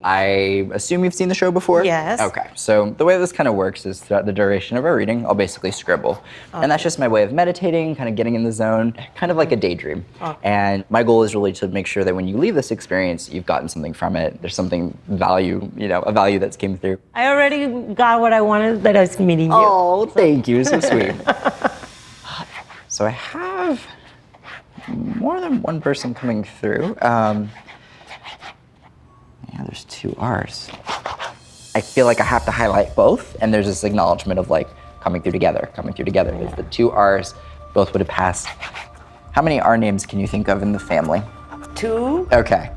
I assume you've seen the show before? Yes. Okay, so the way this kind of works is throughout the duration of our reading, I'll basically scribble. Okay. And that's just my way of meditating, kind of getting in the zone, kind of like a daydream. Okay. And my goal is really to make sure that when you leave this experience, you've gotten something from it. There's something value, a value that's came through. I already got what I wanted that I was meeting you. Oh, thank you, so sweet. So I have more than one person coming through. Yeah, there's 2 R's. I feel like I have to highlight both, and there's this acknowledgement of like coming through together. There's the 2 R's, both would have passed. How many R names can you think of in the family? 2. Okay,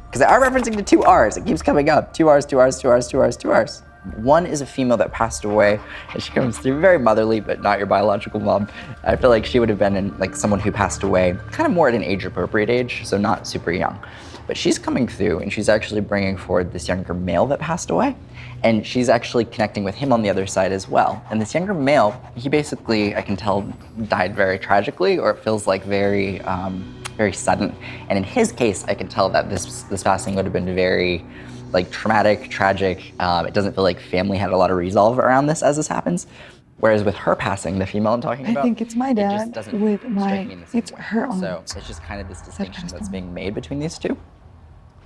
because they are referencing to 2 R's. It keeps coming up. 2 R's, 2 R's, 2 R's, 2 R's, 2 R's. One is a female that passed away, and she comes through very motherly, but not your biological mom. I feel like she would have been like someone who passed away kind of more at an age-appropriate age, so not super young. But she's coming through, and she's actually bringing forward this younger male that passed away, and she's actually connecting with him on the other side as well. And this younger male, he basically, I can tell, died very tragically, or it feels like very sudden. And in his case, I can tell that this passing would have been very like traumatic, tragic. It doesn't feel like family had a lot of resolve around this as this happens. Whereas with her passing, the female I'm talking about, I think it's my dad it just doesn't with strike my, me in the same it's way. her own. So it's just kind of this distinction that's being made between these two.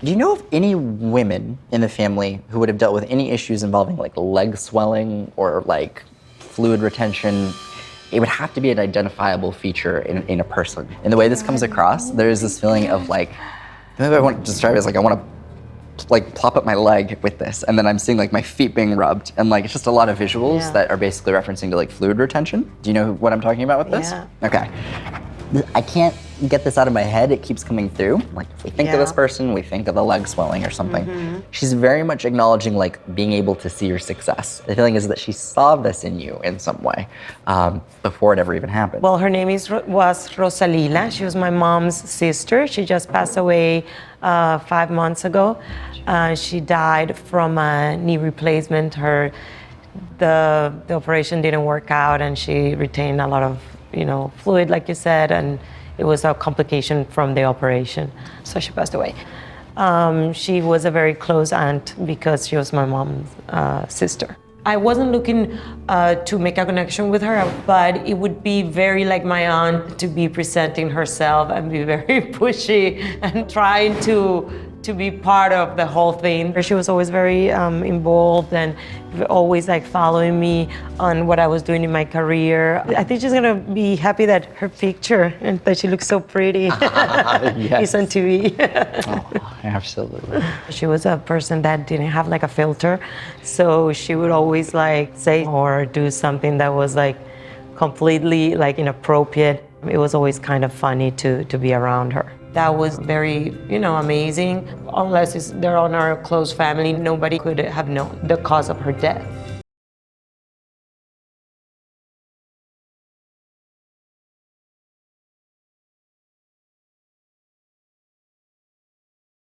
Do you know of any women in the family who would have dealt with any issues involving like leg swelling or like fluid retention? It would have to be an identifiable feature in a person. And the way this comes across, there's this feeling of like, the way I want to describe it is like I want to like plop up my leg with this, and then I'm seeing like my feet being rubbed, and like it's just a lot of visuals that are basically referencing to like fluid retention. Do you know what I'm talking about with this? Yeah. Okay. I can't get this out of my head. It keeps coming through. Like if we think of this person, we think of the leg swelling or something. Mm-hmm. She's very much acknowledging like being able to see your success. The feeling is that she saw this in you in some way before it ever even happened. Well, her name was Rosalila. She was my mom's sister. She just passed away 5 months ago. She died from a knee replacement. The operation didn't work out, and she retained a lot of fluid, like you said, and it was a complication from the operation. So she passed away. She was a very close aunt because she was my mom's sister. I wasn't looking to make a connection with her, but it would be very like my aunt to be presenting herself and be very pushy and trying to be part of the whole thing. She was always very involved and always like following me on what I was doing in my career. I think she's gonna be happy that her picture and that she looks so pretty is on TV. Oh, absolutely. She was a person that didn't have like a filter, so she would always like say or do something that was like completely like inappropriate. It was always kind of funny to be around her. That was very, amazing. Unless they're on our close family, nobody could have known the cause of her death.